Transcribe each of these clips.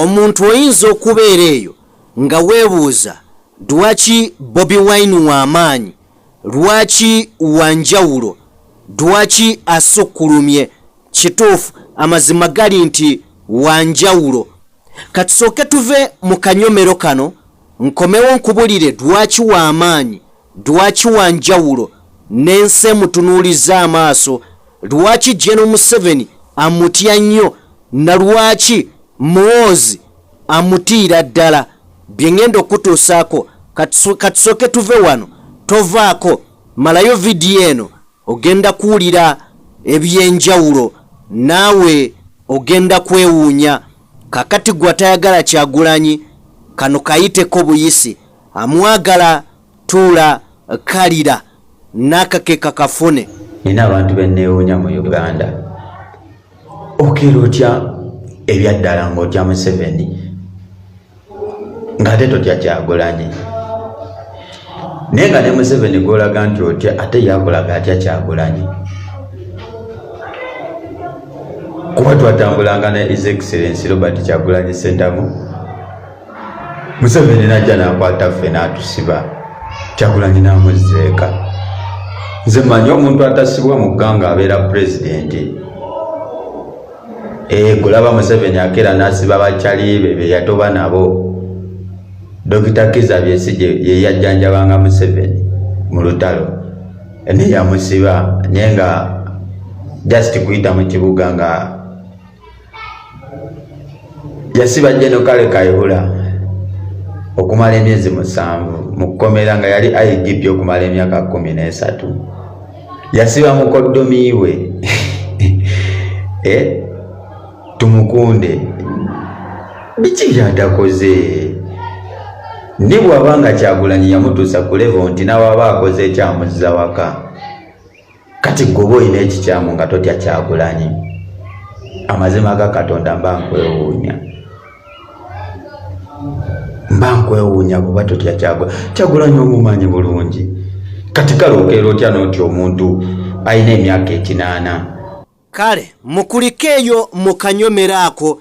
omuntu oyinza okubeera eyo nga weebuuza lwaki Bobi Wine w'amaanyi, lwaki wanjawulo, lwaki asukkulumye. Kituufu amazima gali nti wanjawulo. Katusooke tuve mu kanyomero kano nkomewo nkubulire lwaki w'amaanyi, lwaki wanjawulo n'ensi emutunuuliza amaaso, lwaki General Museveni amutya nnyo na lwaki MUHOOZI amutiira ddala. Bye ngenda okutuusaako katusooke tuve wano tovaako, malayo vidiyo eno ogenda kuwulira ebyenjawulo naawe ogenda kwewuunya. Kakati gwe atayagala Kyagulanyi kano kayiteko buyisi, amwagala tuula kalira n'akakeka kafune. Nina abantu benneewuunya mu Uganda. Okeera otya ebyaddala ng'otya Museveni ng'ate totya Kyagulanyi, naye nga ne Museveni gw'olaga nti otya ate yakulaga atya Kyagulanyi. Kuba twatambulanga ne His Excellency Robert Kyagulanyi Ssentamu, Museveni n'ajja n'akwata ffe n'atusiba, Kyagulanyi n'amuzzeeka. Nze mmanyi omuntu atasibwa mu gganga abeera pulezidenti. Kulaba Museveni akeera n'asiba bakyali be yatoba nabo. Dr. Kizza Besigye ye yajjanjabanga Museveni mu lutalo ne yamusiba, naye nga just kuyita mu kibuga nga yasiba General Kale Kayihura okumala emyezi 7 mu kkomera nga yali IGP okumala emyaka 13. Yasiba mukoddomi we tumukunde biki byatakoze. Ni bw'abanga Kyagulanyi yamutuusa ku level nti nawaba akoze ekyamuzza waka, kati gwe olina ekikyamu nga totya Kyagulanyi. Amazima ga Katonda mba nkwewuunya kuba totya Kyagulanyi omumanyi bulungi. Kati kale okeera otya n'otya omuntu alina emyaka 8. Kale mukulike eyo mu kanyomero ako,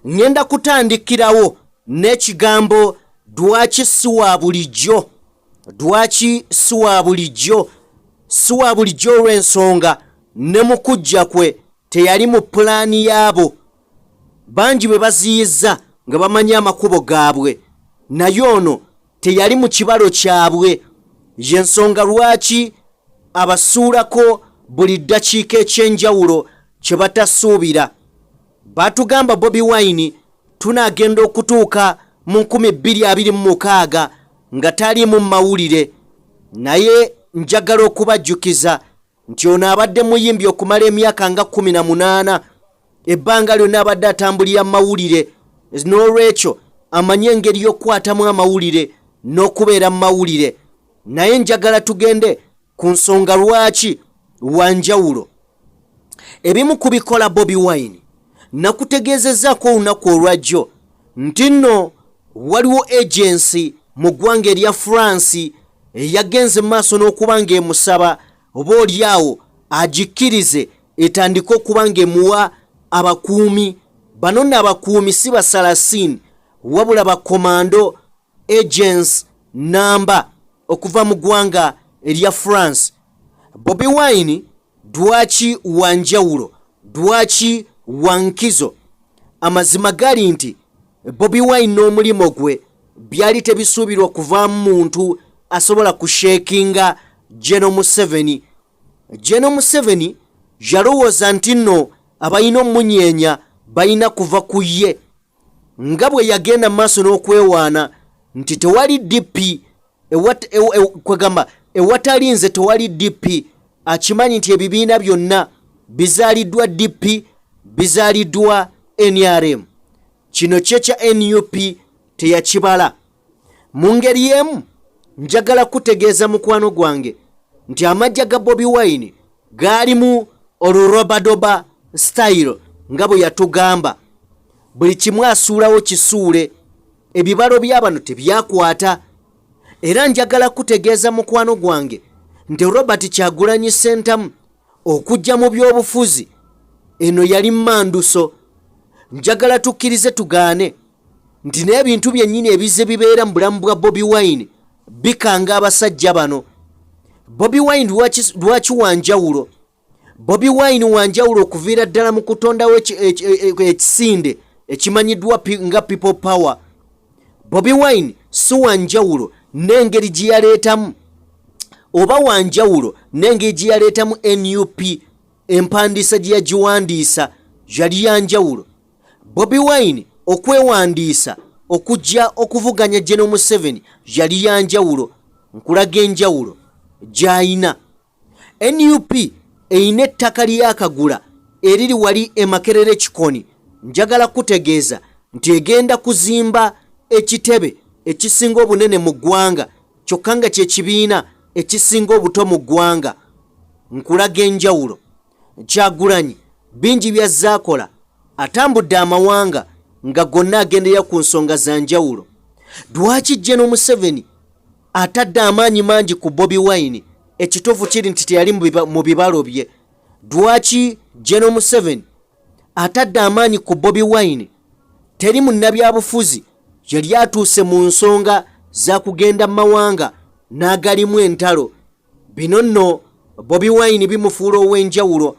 ngenda kutandikirawo n'ekigambo lwaki Siwabulijjo. Lwaki Siwabulijjo? Siwabulijjo olw'ensonga ne mu kujja kwe teyali mu pulaani yaabo. Bangi bwe baziyizza nga bamanyi amakubo gaabwe, naye ono teyali mu kibalo kyabwe. Y'ensonga lwaki abasuulako buli ddakiika ekyenjawulo kye batasuubira. Batugamba Bobi Wine tunaagenda okutuuka mu 2026 nga tali mu mawulire, naye njagala okubajjukiza nti ono abadde muyimbi okumala emyaka nga 18. Ebbanga lyonna abadde atambulira mawulire, n'olwekyo amanye engeri y'okukwatamu amawulire n'okubeera mu mawulire. Naye njagala tugende ku nsonga lwaki wanjawulo. Ebimu kubikola Bobi Wine nakutegeezezzaako olunaku olwajjo nti nno waliwo agency mu ggwanga erya France eyagenze maaso n'okuba ng'emusaba oba oliawo agikkirize etandika okuba ng'emuwa abakuumi. Bano nno abakuumi si basalasini wabula ba Commando agents namba okuva mu ggwanga erya France. Bobi Wine lwaki wanjawulo, lwaki wankizo? Amazima gali nti Bobi Wine n'omulimo gwe byali tebisuubirwa okuvaamu muntu asobola kusheekinga General Museveni. General Museveni yalowooza nti nno abalina omunyeenya balina kuva ku ye, nga bwe yagenda maaso n'okwewaana nti tewali DP kwegamba ewatali nze tewali DP. Akimanyi nti ebibiina byonna bizaaliddwa DP, bizaaliddwa NRM. Kino kye kya NUP teyakibala. Mu ngeri y'emu njagala kutegeeza mukwano gwange nti amajja ga Bobi Wine gaalimu olurobadoba style nga bwe yatugamba. Buli kimu asuulawo kisuule, ebibalo by'abano tebyakwata. Era njagala kutegeeza mukwano gwange nti Robert Kyagulanyi Ssentamu okujja mu by'obufuzi eno yali manduso. Njagala tukkirize tugaane nti n'ebintu byennyini ebize bibeera mu bulamu bwa Bobi Wine bikanga abasajja bano. Bobi Wine lwaki wanjawulo? Bobi Wine wanjawulo okuviira ddala mu kutondawo ekisinde ekimanyiddwa nga people power. Bobi Wine si wanjawulo n'engeri gye yaleetamu, oba wanjawulo n'engeri gye yaleetamu NUP, empandiisa gye yagiwandiisa yali yanjawulo. Bobi Wine okwewandiisa okujja okuvuganya General Museveni yali yanjawulo. Nkulaga enjawulo gy'ayina. NUP eyina ettaka lyakagula eriri wali Makerere Kikoni. Njagala kutegeeza nti egenda kuzimba ekitebe ekisinga obunene mu ggwanga, kyokka nga kye kibiina ekisinga obuto mu ggwanga. Nkulaga enjawulo. Kyagulanyi bingi byazaakola, atambudde amawanga nga gonna agenderera ku nsonga za njawulo. Lwaki General Museveni atadde amaanyi mangi ku Bobi Wine? Ekituufu kiri nti teyali mu bibalo bye. Lwaki General Museveni atadde amaanyi ku Bobi Wine? Teri munnabyabufuzi yali atuuse mu nsonga za kugenda mu mawanga n'agalimu entalo. Bino nno Bobi Wine bimufuula ow'enjawulo.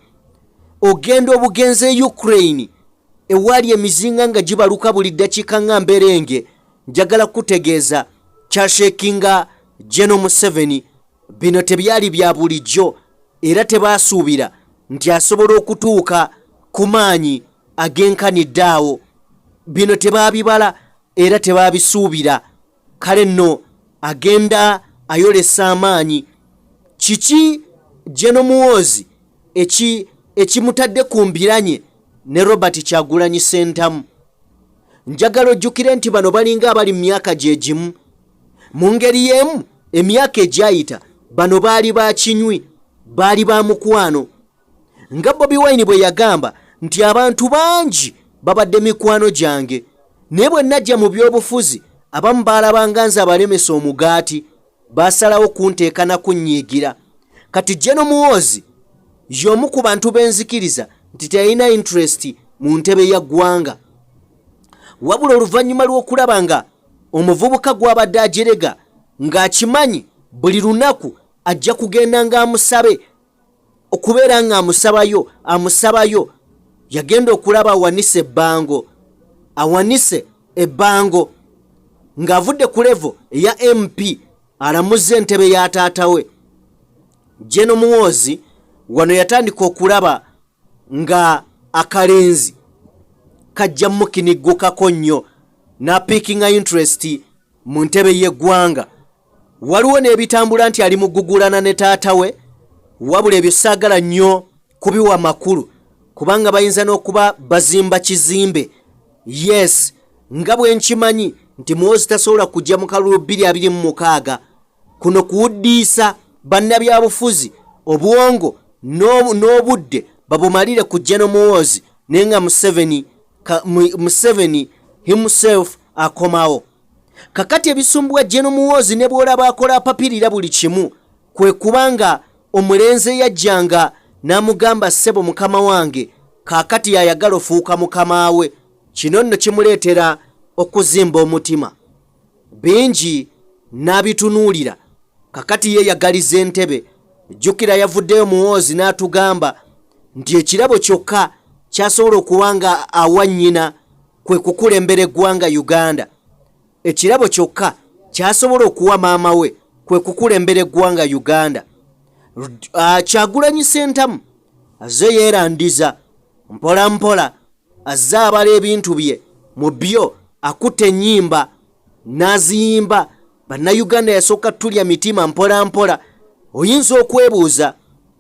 Ogenda obugenze e Ukraine ewali emizinga nga gibaluka buli ddakiika nga mberenge. Njagala kutegeeza kyashekinga General Museveni. Bino tebyali bya bulijjo era tebaasuubira nti asobola okutuuka ku maanyi agenkanidde awo. Bino tebaabibala era tebaabisuubira. Kale nno agenda ayolesa amaanyi. Kiki General MUHOOZI ekimutadde ku mbiranye ne Robert Kyagulanyi Ssentamu? Njagala ojjukire nti bano balinga abali mu myaka gye gimu. Mu ngeri y'emu emyaka egyayita bano baali bakinywi, baali ba mukwano. Nga Bobi Wine bwe yagamba nti abantu bangi babadde mikwano gyange, naye bwe najja mu byobufuzi abamu baalabanga nze abalemesa omugaati, baasalawo kunteeka na kunnyiigira. Kati General MUHOOZI y'omu ku bantu benzikiriza nti teyalina interest mu ntebe ya ggwanga. Wabula oluvannyuma lw'okulaba nga omuvubuka gw'abadde ajerega ng'akimanyi buli lunaku ajja kugenda ng'amusabe okubeera ng'amusabayo, yagenda okulaba awanise ebbango ng'avudde ku levo eya MP alamuzza entebe ya taata we. General MUHOOZI wano yatandika okulaba nga akalenzi kajja mukiniggukako nnyo n'apiikinga interest mu ntebe y'eggwanga. Waliwo n'ebitambula nti ali mugugulana ne taata we, wabula ebyo saagala nnyo kubiwa makulu kubanga bayinza n'okuba bazimba kizimbe. Yes, nga bwe nkimanyi nti MUHOOZI tasobola kujja mu kalulu 2026 kuno kuwuddiisa bannabyabufuzi obwongo n'obudde babumalire ku General MUHOOZI naye nga Museveni himself akomawo. Kakati ebisumbwa General MUHOOZI ne bw'olaba akola apapirira buli kimu kwe kubanga omulenzi yajjanga n'amugamba ssebo mukama wange, kakati yayagala ofuuka mukama we. Kino nno kimuleetera okuzimba omutima. Bingi n'abitunuulira. Kakati yeeyagaliza entebe. Jjukira yavuddeyo MUHOOZI n'atugamba nti ekirabo kyokka kyasobola okuba nga awa nnyina kwe kukulembera eggwanga Uganda. Ekirabo kyokka kyasobola okuwa maama we kwe kukulembera eggwanga Uganda. Kyagulanyi Ssentamu azze yeerandiza mpola mpola, azze abala ebintu bye mu byo, akutte ennyimba n'aziyimba. Bannayuganda yasooka tulya mitima mpola mpola. Oyinza okwebuuza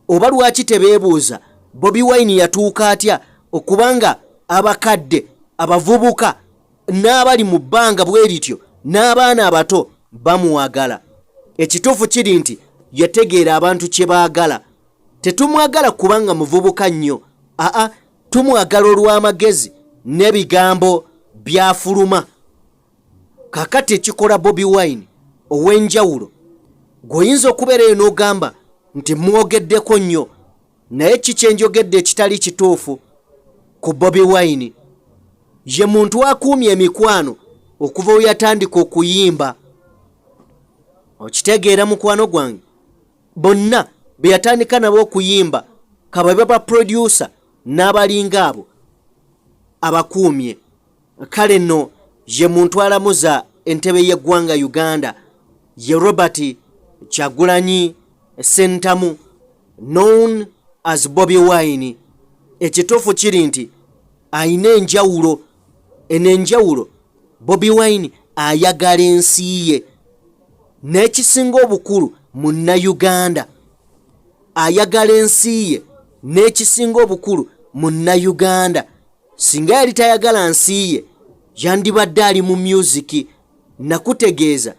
oba lwaki tebeebuuza Bobi Wine yatuuka atya okubanga abakadde, abavubuka n'abali mu bbanga bwe lityo n'abaana abato bamuwagala. Ekituufu kiri nti yategeera abantu kye baagala. Tetumwagala kubanga muvubuka nnyo, tumwagala olw'amagezi n'ebigambo byafuluma. Kakati ekikola Bobi Wine ow'enjawulo, gw'oyinza okubeerayo n'ogamba nti mwogeddeko nnyo, naye kiki enjogedde ekitali kituufu ku Bobi Wine? Ye muntu akuumye emikwano okuva we yatandika okuyimba. Okitegeera mukwano gwange, bonna be yatandika nabo okuyimba kababe ba producer n'abalinga abo abakuumye. Kale nno ye muntu alamuza entebe y'eggwanga Uganda ye Robert Kyagulanyi Ssentamu, known as Bobi Wine. Ekituufu kiri nti ayina enjawulo. Enenjawulo Bobi Wine ayagala ensi ye, n'ekisinga obukulu Munnayuganda. Ayagala ensi ye n'ekisinga obukulu Munnayuganda. Singa yali tayagala nsi ye yandibadde ali mu music. Nakutegeeza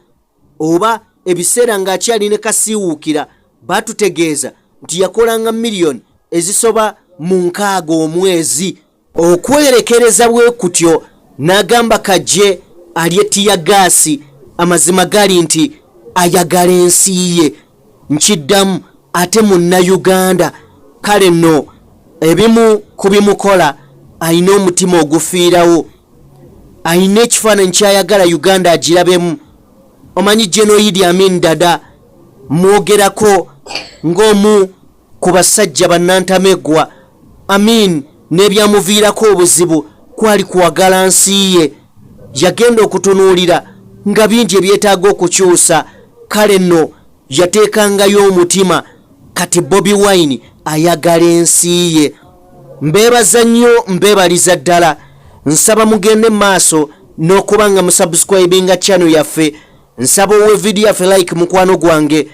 oba ebiseera ng'akyali ne kasiiwuukira batutegeeza nti yakolanga miliyoni ezisoba mu 6 omwezi. Okwerekereza bwe kutyo n'agamba kajje alye tiyagaasi. Amazima gali nti ayagala ensi ye. Nkiddamu ate Munnayuganda. Kale nno ebimu kubimukola ayina omutima ogufiirawo. Ayina ekifaananyi kyayagala Uganda agirabemu. Omanyi General Idi Amin Dada mwogerako ng'omu ku basajja bannantamegwa. Amin n'ebyamuviirako obuzibu kwali kuwagala nsi ye. Yagenda okutunuulira nga bingi ebyetaaga okukyusa. Kale nno yateekangayo omutima. Kati Bobi Wine ayagala ensi ye. Mbeebaza nnyo, mbeebaliza ddala. Nsaba mugende maaso n'okuba nga musubscribinga channel yaffe. Nsaba owe video yaffe like mukwano gwange.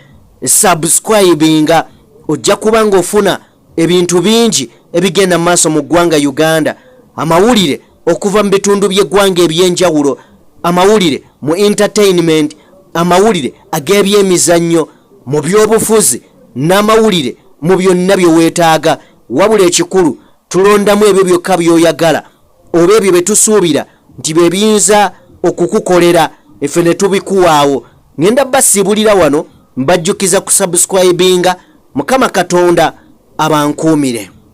Subscribinga ojja kuba ng'ofuna ebintu bingi ebigenda maaso mu ggwanga Uganda. Amawulire okuva mu bitundu by'eggwanga eby'enjawulo. Amawulire mu entertainment. Amawulire ag'ebyemizannyo, mu by'obufuzi n'amawulire mu byonna bye weetaaga. Wabula ekikulu tulondamu ebyo byokka by'oyagala oba ebyo bye tusuubira nti bye biyinza okukukolera effe ne tubikuwaawo. Ngenda basiibulira wano mbajjukiza kusubscribinga. Mukama Katonda abankuumire.